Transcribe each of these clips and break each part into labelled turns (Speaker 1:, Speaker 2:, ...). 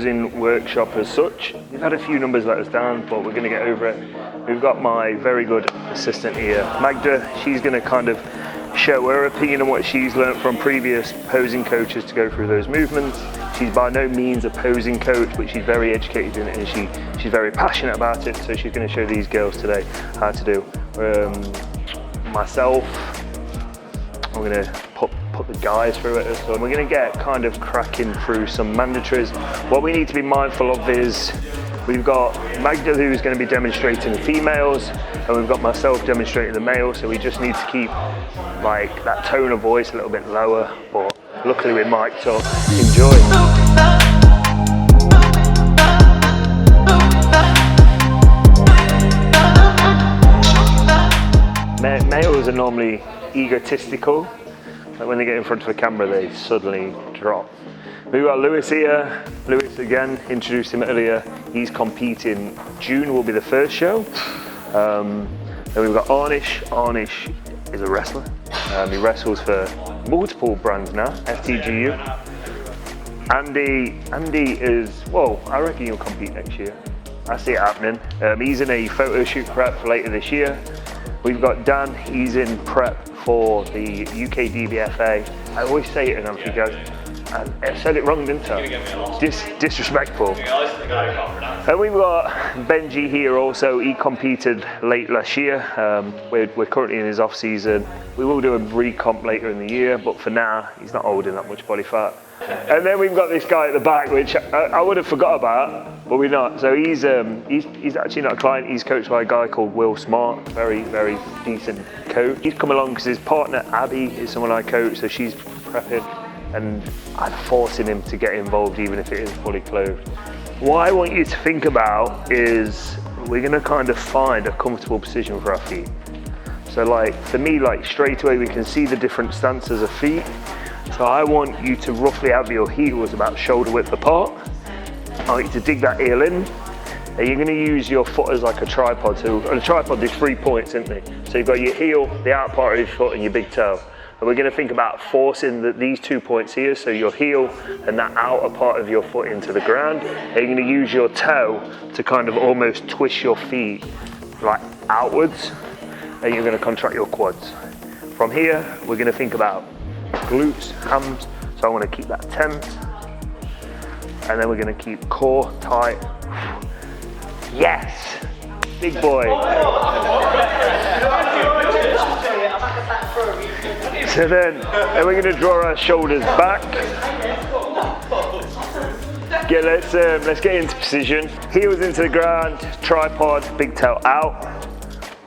Speaker 1: Posing Workshop as such. We've had a few numbers let us down, but we're going to get over it. We've got my very good assistant here, Magda. She's going to kind of share her opinion on what she's learned from previous posing coaches to go through those movements. She's by no means a posing coach, but she's very educated in it, and she's very passionate about it, so she's going to show these girls today how to do. Myself, I'm going to put the guys through it, so we're going to get kind of cracking through some mandatories. What we need to be mindful of is we've got Magda, who's going to be demonstrating the females, and we've got myself demonstrating the males, so we just need to keep like that tone of voice a little bit lower, but luckily we're mic'd up. Enjoy. Males are normally egotistical. Like when they get in front of a camera, they suddenly drop. We've got Lewis here. Lewis, again, introduced him earlier. He's competing. June will be the first show. Then we've got Arnish. Arnish is a wrestler. He wrestles for multiple brands now, FTGU. Andy is, well, I reckon he'll compete next year. I see it happening. He's in a photo shoot prep for later this year. We've got Dan, he's in prep for the UK DBFA. I always say it and I'm guys, I said it wrong, didn't I? Disrespectful. And we've got Benji here also. He competed late last year. We're currently in his off season. We will do a re-comp later in the year, but for now, he's not holding that much body fat. And then we've got this guy at the back, which I would have forgot about, but we're not. So he's actually not a client. He's coached by a guy called Will Smart, very, very decent coach. He's come along because his partner, Abby, is someone I coach, so she's prepping. And I'm forcing him to get involved even if it is fully clothed. What I want you to think about is we're gonna kind of find a comfortable position for our feet. So like, for me, like straight away we can see the different stances of feet. So I want you to roughly have your heels about shoulder width apart. I want you to dig that heel in. And you're gonna use your foot as like a tripod. So on a tripod there's 3 points, isn't there? So you've got your heel, the out part of your foot and your big toe. And we're going to think about forcing these 2 points here, so your heel and that outer part of your foot into the ground. And you're going to use your toe to kind of almost twist your feet like outwards, and you're going to contract your quads. From here, we're going to think about glutes, hams, so I want to keep that tense. And then we're going to keep core tight. Yes! Big boy. So then we're going to draw our shoulders back. Yeah, let's get into position. Heels into the ground, tripod, big toe out.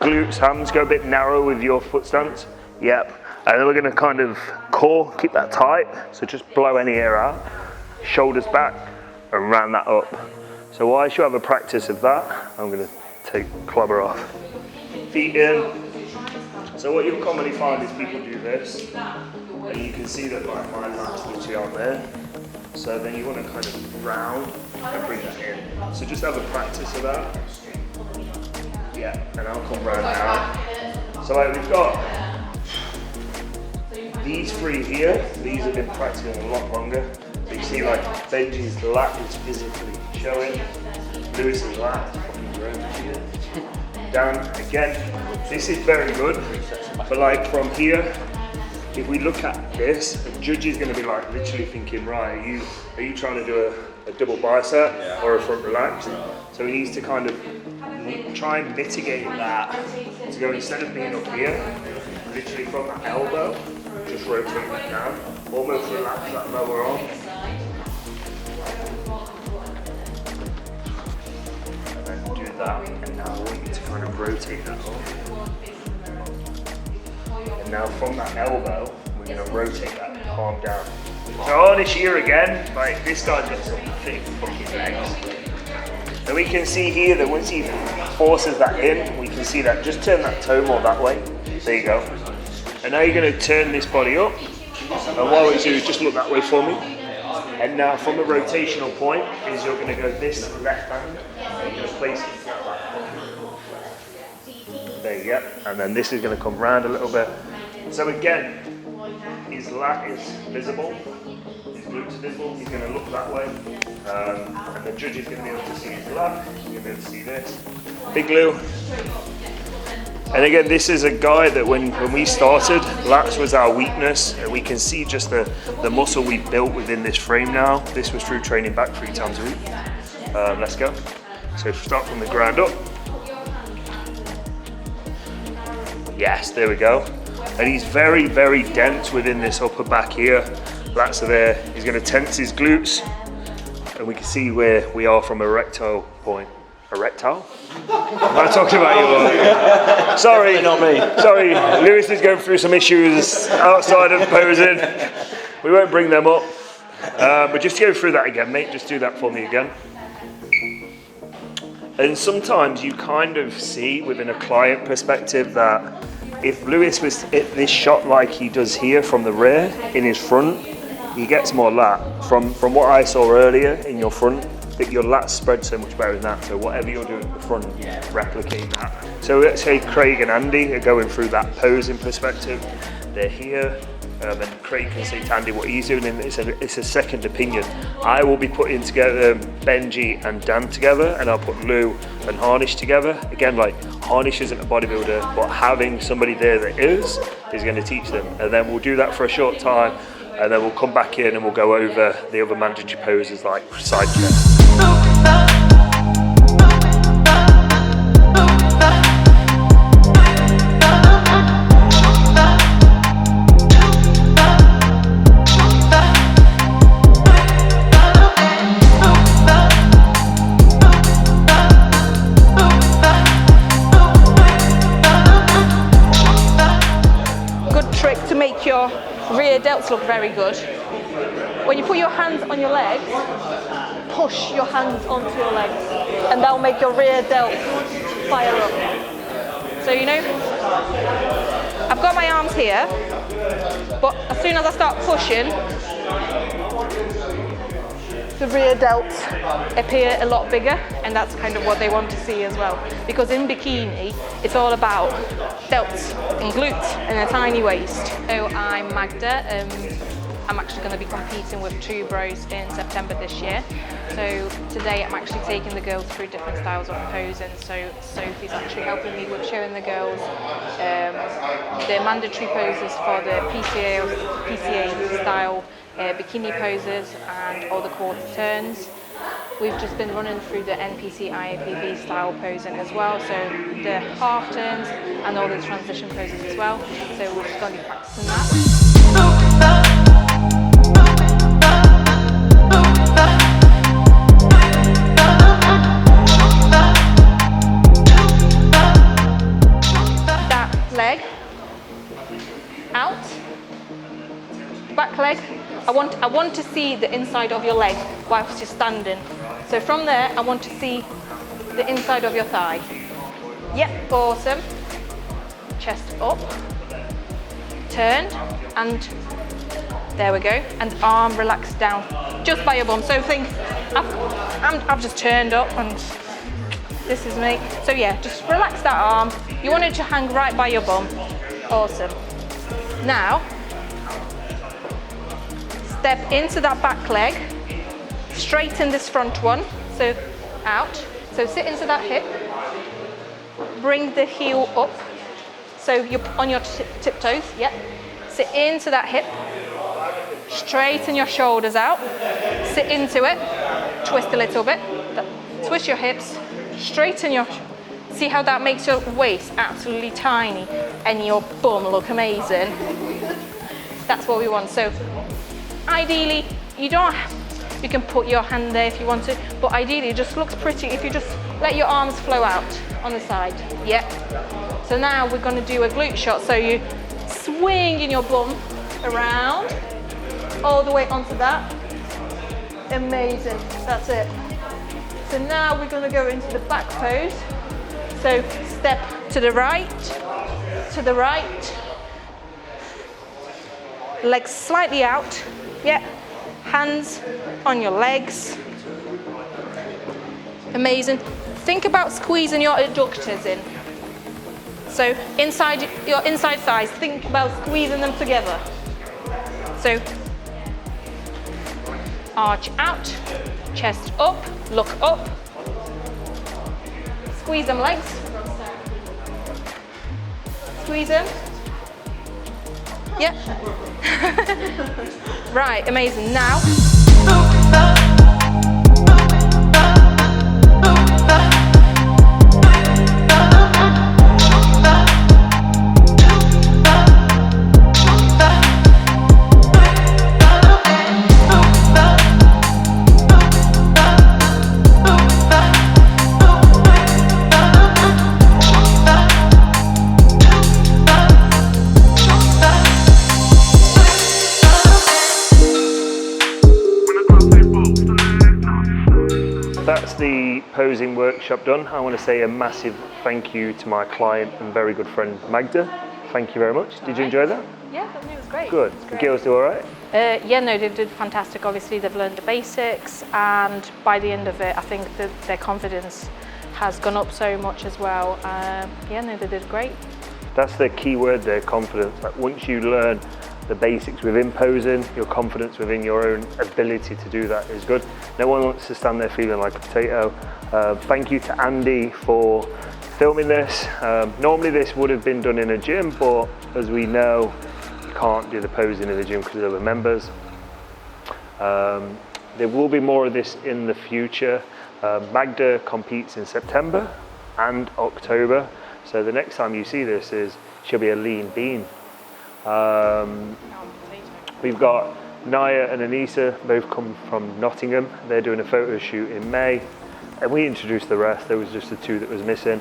Speaker 1: Glutes, hams, go a bit narrow with your foot stance. Yep. And then we're going to kind of core, keep that tight. So just blow any air out. Shoulders back and round that up. So whilst you have a practice of that, I'm going to take clobber off. Feet in. So what you'll commonly find is people do this, and you can see that my lats literally aren't there. So then you want to kind of round and bring that in. So just have a practice of that. Yeah, and I'll come round now. So like we've got these 3 here. These have been practicing a lot longer. So you see like Benji's lat is physically showing. Lewis's lat is fucking growing here. Down again. This is very good, but like from here, if we look at this, the judge is going to be like literally thinking, right, are you trying to do a double bicep or a front relax? So he needs to kind of try and mitigate that. To go, instead of being up here, literally from that elbow, just rotate that down, almost relax that lower arm. And then do that, and now I want you to kind of rotate that up. And now from that elbow, we're going to rotate that palm down. So on this here again, like this guy's got some thick fucking legs. And we can see here that once he forces that in, we can see that, just turn that toe more that way. There you go. And now you're going to turn this body up. And what we do is just look that way for me. And now from the rotational point is you're going to go this left hand and you're going to place it. There you go. And then this is going to come round a little bit. So again, his lat is visible, his glutes a little, he's going to look that way. And the judge is going to be able to see his lat, you're going to be able to see this. Big Lou. And again, this is a guy that when we started, lats was our weakness. And we can see just the muscle we built within this frame now. This was through training back 3 times a week. Let's go. So start from the ground up. Yes, there we go. And he's very, very dense within this upper back here. Lats are there. He's going to tense his glutes. And we can see where we are from erectile point. Erectile? I'm talking about you. Sorry, not me. Sorry, Lewis is going through some issues outside of posing. We won't bring them up. But just go through that again, mate. Just do that for me again. And sometimes you kind of see within a client perspective that if Lewis was at this shot like he does here from the rear in his front, he gets more lat. From what I saw earlier in your front, that your lats spread so much better than that. So whatever you're doing at the front, replicate that. So let's say Craig and Andy are going through that posing perspective. They're here, and Craig can say to Andy what he's doing, and it's a second opinion. I will be putting together Benji and Dan together, and I'll put Lou and Harnish together. Again, like Harnish isn't a bodybuilder, but having somebody there that is going to teach them. And then we'll do that for a short time, and then we'll come back in and we'll go over the other mandatory poses like side chest.
Speaker 2: Good trick to make your rear delts look very good. When you put your hands on your legs, push your hands onto your legs, and that'll make your rear delt fire up. So you know, I've got my arms here, but as soon as I start pushing, the rear delts appear a lot bigger, and that's kind of what they want to see as well. Because in bikini, it's all about delts and glutes and a tiny waist. So I'm Magda. I'm actually going to be competing with Two Bros in September this year. So today I'm actually taking the girls through different styles of posing. So Sophie's actually helping me with showing the girls the mandatory poses for the PCA style bikini poses and all the quarter turns. We've just been running through the NPC ifbb style posing as well, so the half turns and all the transition poses as well. So we're just going to be practicing that. Leg out, back leg. I want to see the inside of your leg whilst you're standing. So from there, I want to see the inside of your thigh. Yep, awesome. Chest up, turn, and there we go. And arm relaxed down, just by your bum. So think, I've just turned up and this is me. So yeah, just relax that arm. You want it to hang right by your bum. Awesome. Now, step into that back leg, straighten this front one, so out. So sit into that hip, bring the heel up, so you're on your tiptoes, yep. Sit into that hip, straighten your shoulders out, sit into it, twist a little bit, twist your hips, straighten your, see how that makes your waist absolutely tiny and your bum look amazing. That's what we want. So ideally, you can put your hand there if you want to, but ideally it just looks pretty if you just let your arms flow out on the side. Yep. So now we're going to do a glute shot. So you swinging your bum around all the way onto that. Amazing. That's it. So now we're going to go into the back pose. So step to the right, legs slightly out, yeah, hands on your legs. Amazing. Think about squeezing your adductors in. So inside your inside thighs, think about squeezing them together. So arch out, chest up, look up, squeeze them legs, squeeze them. Yep. Right, amazing. Now.
Speaker 1: That's the posing workshop done. I want to say a massive thank you to my client and very good friend Magda. Thank you very much. Did you enjoy that?
Speaker 2: Yeah, I think it was great.
Speaker 1: Good. The girls do all right?
Speaker 2: Yeah, no, they did fantastic. Obviously, they've learned the basics, and by the end of it, I think that their confidence has gone up so much as well. Yeah, no, they did great.
Speaker 1: That's the key word there, confidence. Like once you learn the basics within posing, your confidence within your own ability to do that is good. No one wants to stand there feeling like a potato. Thank you to Andy for filming this. Normally this would have been done in a gym, but as we know, you can't do the posing in the gym because of the members. There will be more of this in the future. Magda competes in September and October, so the next time you see this she'll be a lean bean. We've got Naya and Anissa, both come from Nottingham. They're doing a photo shoot in May, and we introduced the rest. There was just the two that was missing.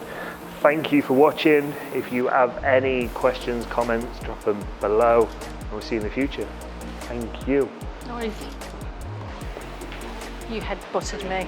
Speaker 1: Thank you for watching. If you have any questions, comments, drop them below, and we'll see you in the future. Thank you.
Speaker 2: Nice. You head butted me.